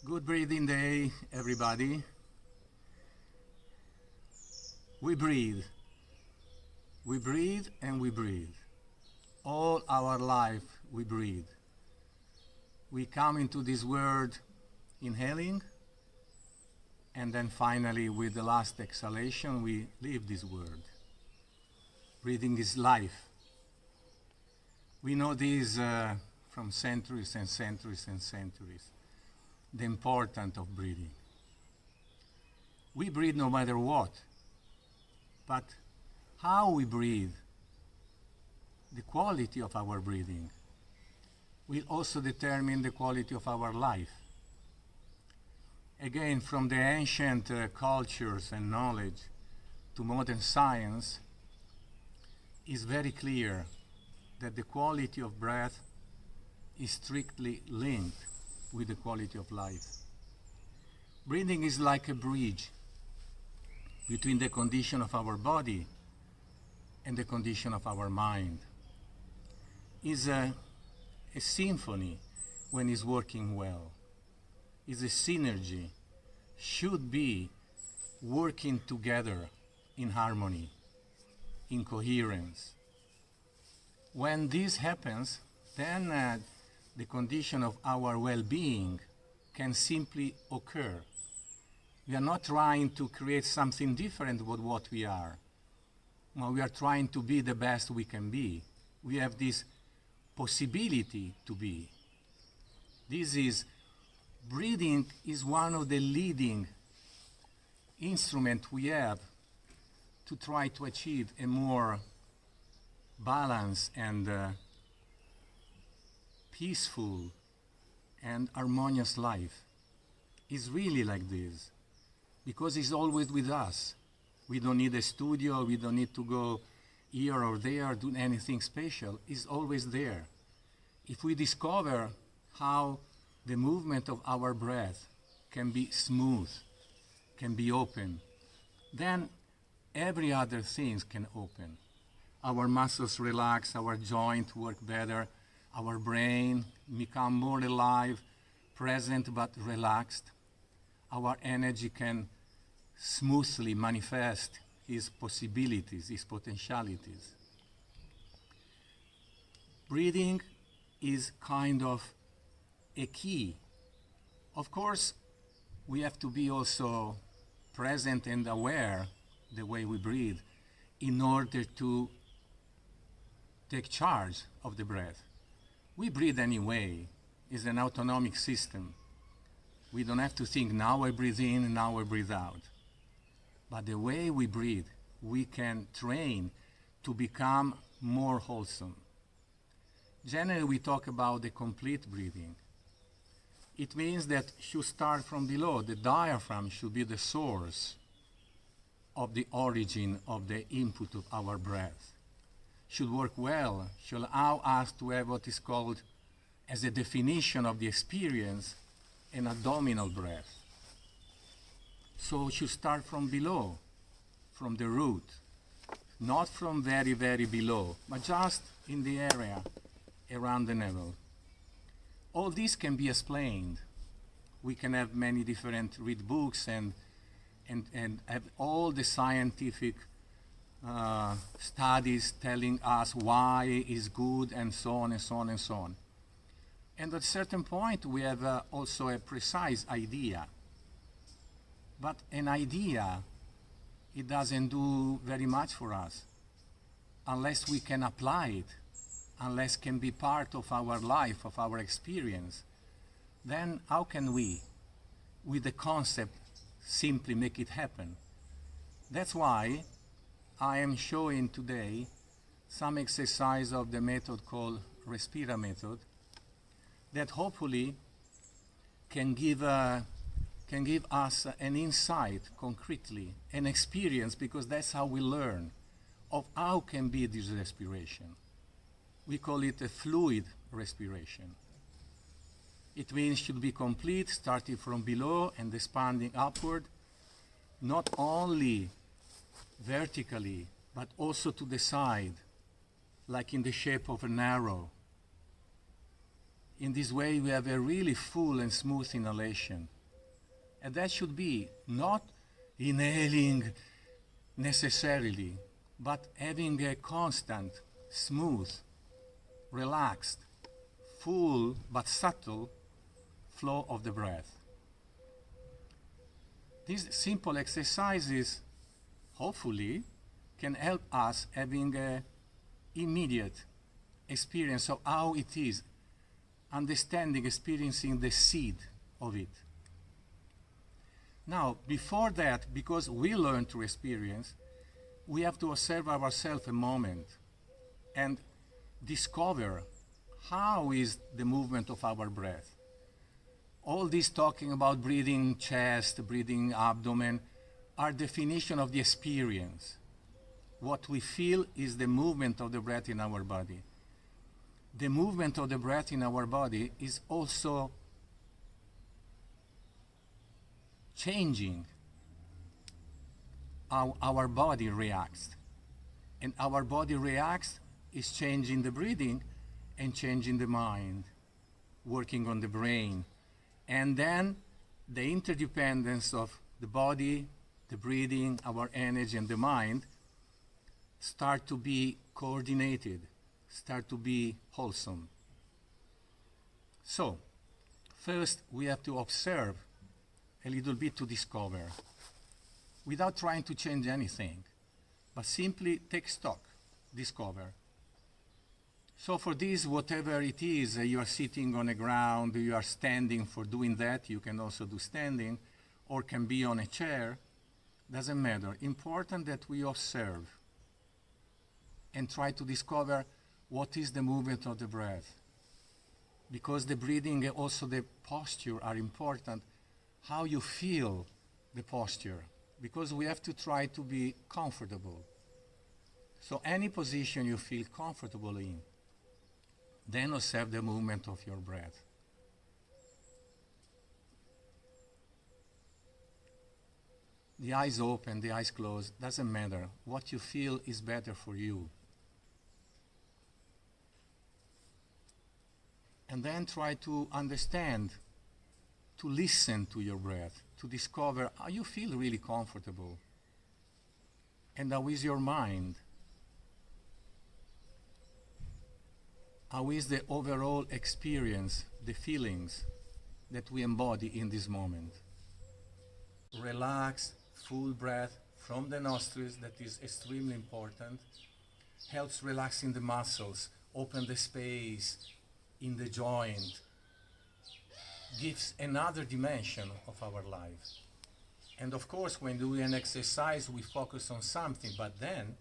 Good breathing day, everybody. We breathe. We breathe and we breathe. All our life we breathe. We come into this world inhaling, and then finally with the last exhalation we leave this world. Breathing is life. We know this from centuries and centuries and centuries, the importance of breathing. We breathe no matter what, but how we breathe, the quality of our breathing, will also determine the quality of our life. Again, from the ancient cultures and knowledge to modern science, is very clear that the quality of breath is strictly linked with the quality of life. Breathing is like a bridge between the condition of our body and the condition of our mind. Is a symphony when it's working well. Is a synergy, should be working together in harmony, in coherence. When this happens, then the condition of our well-being can simply occur. We are not trying to create something different with what we are. No, we are trying to be the best we can be. We have this possibility to be. Breathing is one of the leading instruments we have to try to achieve a more balanced and peaceful and harmonious life. It's really like this, because it's always with us. We don't need a studio, we don't need to go here or there, do anything special. It's always there. If we discover how the movement of our breath can be smooth, can be open, then every other thing can open. Our muscles relax, our joints work better, our brain become more alive, present but relaxed. Our energy can smoothly manifest its possibilities, its potentialities. Breathing is kind of a key. Of course, we have to be also present and aware the way we breathe in order to take charge of the breath. We breathe anyway. It's an autonomic system. We don't have to think, now I breathe in, now I breathe out. But the way we breathe, we can train to become more wholesome. Generally, we talk about the complete breathing. It means that you start from below. The diaphragm should be the source of the origin of the input of our breath. Should work well, should allow us to have what is called, as a definition of the experience, an abdominal breath. So it should start from below, from the root, not from very, very below, but just in the area around the navel. All this can be explained. We can have many different read books and have all the scientific studies telling us why is good and so on and so on and so on. And at a certain point we have also a precise idea. But an idea, it doesn't do very much for us unless we can apply it, unless it can be part of our life, of our experience. Then how can we, with the concept, simply make it happen? That's why I am showing today some exercise of the method called Respira method that hopefully can give us an insight concretely, an experience, because that's how we learn of how can be this respiration. We call it a fluid respiration. It means should be complete, starting from below and expanding upward, not only vertically, but also to the side, like in the shape of an arrow. In this way, we have a really full and smooth inhalation. And that should be not inhaling necessarily, but having a constant, smooth, relaxed, full but subtle flow of the breath. These simple exercises, hopefully, can help us having an immediate experience of how it is, understanding, experiencing the seed of it. Now, before that, because we learn through experience, we have to observe ourselves a moment and discover how is the movement of our breath. All this talking about breathing chest, breathing abdomen, are definition of the experience. What we feel is the movement of the breath in our body. The movement of the breath in our body is also changing how our body reacts. And our body reacts is changing the breathing and changing the mind, working on the brain. And then the interdependence of the body, the breathing, our energy, and the mind start to be coordinated, start to be wholesome. So, first we have to observe a little bit to discover, without trying to change anything, but simply take stock, discover. So for this, whatever it is, you are sitting on the ground, you are standing for doing that, you can also do standing, or can be on a chair, doesn't matter. Important that we observe and try to discover what is the movement of the breath. Because the breathing and also the posture are important, how you feel the posture, because we have to try to be comfortable. So any position you feel comfortable in, then observe the movement of your breath. The eyes open, the eyes closed, doesn't matter. What you feel is better for you. And then try to understand, to listen to your breath, to discover how you feel really comfortable. And how is your mind? How is the overall experience, the feelings that we embody in this moment? Relax, full breath from the nostrils, that is extremely important. Helps relaxing the muscles, open the space in the joint, gives another dimension of our life. And of course, when doing an exercise, we focus on something, but then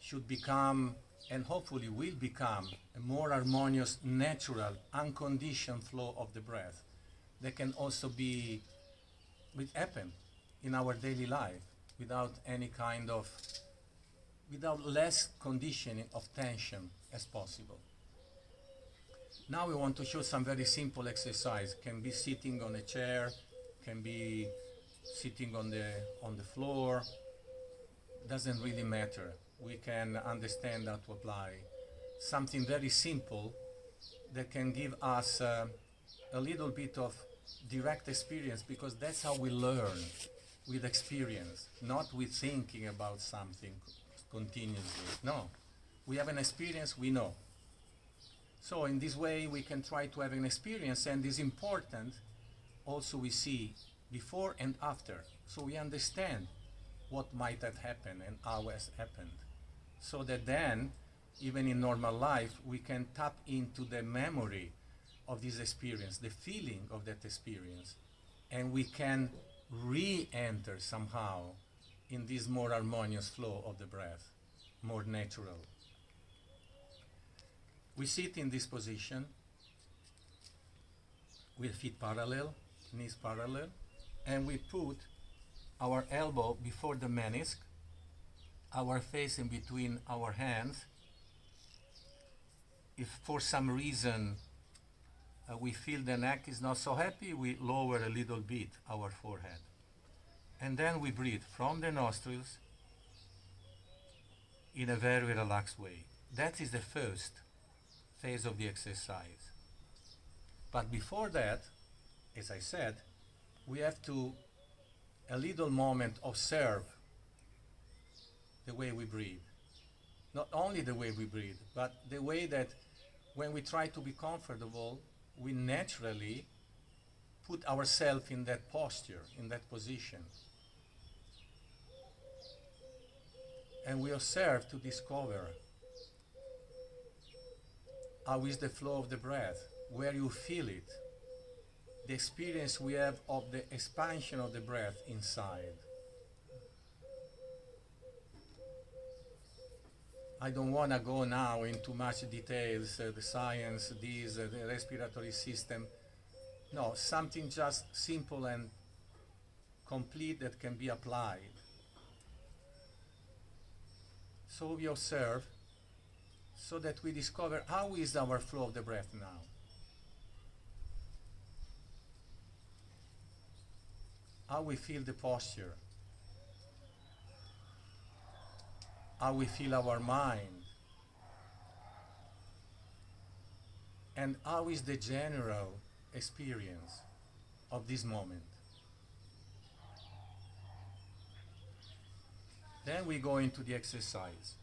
should become, and hopefully will become, a more harmonious, natural, unconditioned flow of the breath that can also be, happen in our daily life without any kind of, without less conditioning of tension as possible. Now we want to show some very simple exercise. Can be sitting on a chair, can be sitting on the floor, doesn't really matter. We can understand how to apply something very simple that can give us a little bit of direct experience, because that's how we learn, with experience, not with thinking about something continuously. No, we have an experience, we know. So in this way we can try to have an experience, and it's important also we see before and after, so we understand what might have happened and how has happened, so that then even in normal life we can tap into the memory of this experience, the feeling of that experience, and we can re-enter somehow in this more harmonious flow of the breath, more natural. We sit in this position with feet parallel, knees parallel, and we put our elbow before the menisc, our face in between our hands. If for some reason we feel the neck is not so happy, we lower a little bit our forehead. And then we breathe from the nostrils in a very relaxed way. That is the first phase of the exercise. But before that, as I said, we have to a little moment observe the way we breathe. Not only the way we breathe, but the way that when we try to be comfortable, we naturally put ourselves in that posture, in that position. And we observe to discover how is the flow of the breath, where you feel it, the experience we have of the expansion of the breath inside. I don't want to go now into much details, the science, the respiratory system. No, something just simple and complete that can be applied. So we observe so that we discover how is our flow of the breath now. How we feel the posture. How we feel our mind. And how is the general experience of this moment. Then we go into the exercise.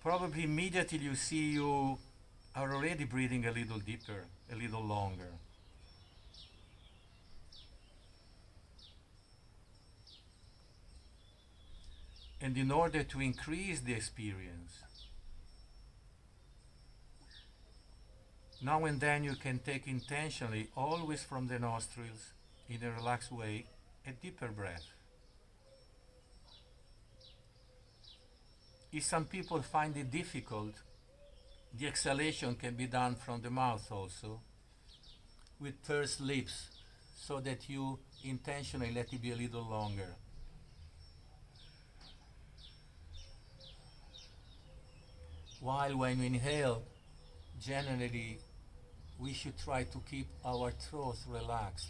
Probably immediately you see you are already breathing a little deeper, a little longer. And in order to increase the experience, now and then you can take intentionally, always from the nostrils, in a relaxed way, a deeper breath. If some people find it difficult, the exhalation can be done from the mouth also, with pursed lips, so that you intentionally let it be a little longer. While when we inhale, generally we should try to keep our throat relaxed,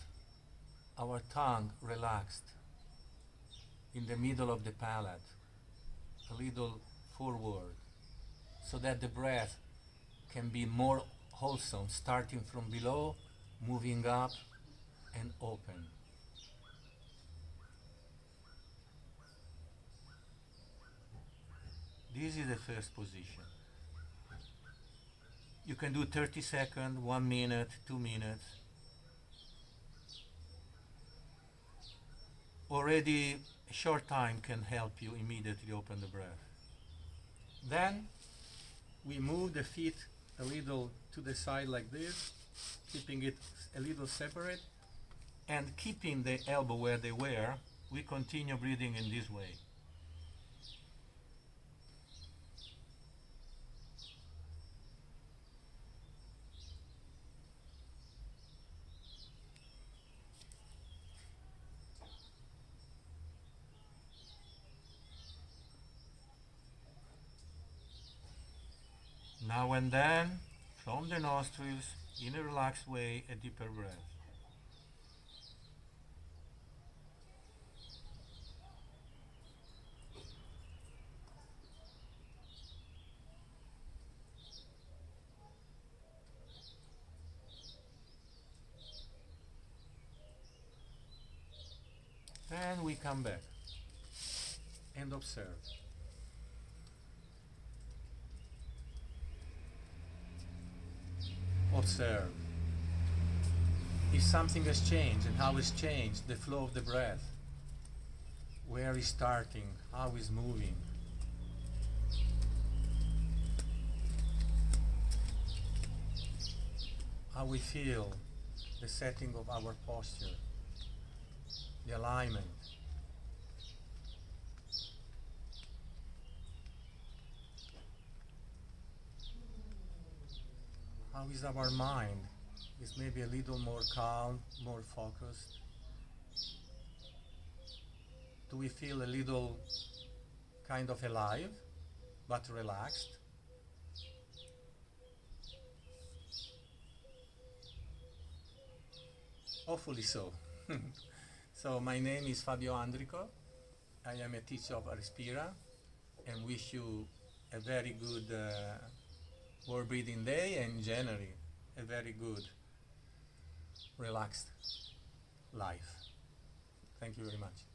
our tongue relaxed, in the middle of the palate, a little forward, so that the breath can be more wholesome, starting from below, moving up and open. This is the first position. You can do 30 seconds, 1 minute, 2 minutes. Already a short time can help you immediately open the breath. Then we move the feet a little to the side like this, keeping it a little separate, and keeping the elbow where they were, we continue breathing in this way. Now and then, from the nostrils, in a relaxed way, a deeper breath. Then we come back and observe. Observe if something has changed and how it's changed, the flow of the breath, where is starting, how is moving. How we feel the setting of our posture, the alignment. How is our mind? Is maybe a little more calm, more focused? Do we feel a little kind of alive, but relaxed? Hopefully so. So my name is Fabio Andrico. I am a teacher of Respira and wish you a very good World Breathing Day and generally a very good relaxed life. Thank you very much.